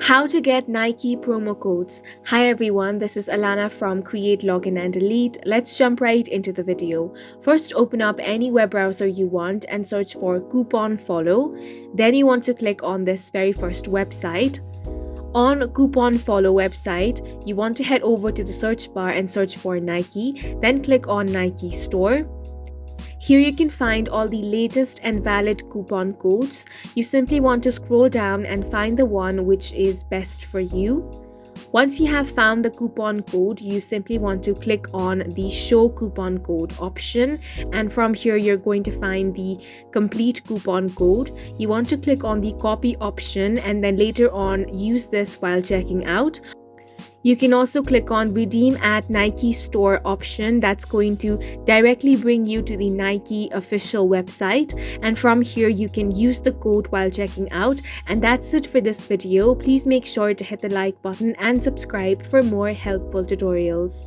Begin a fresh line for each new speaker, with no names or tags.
How to get Nike promo codes. Hi everyone, this is Alana from Create, Login and Delete. Let's jump right into the video. First, open up any web browser you want and search for Coupon Follow. Then you want to click on this very first website. On Coupon Follow website, you want to head over to the search bar and search for Nike. Then click on Nike Store. Here you can find all the latest and valid coupon codes. You simply want to scroll down and find the one which is best for you. Once you have found the coupon code, you simply want to click on the Show Coupon Code option, and from here you're going to find the complete coupon code. You want to click on the Copy option and then later on use this while checking out. You can also click on Redeem at Nike Store option. That's going to directly bring you to the Nike official website, and from here you can use the code while checking out. And that's it for this video. Please make sure to hit the like button and subscribe for more helpful tutorials.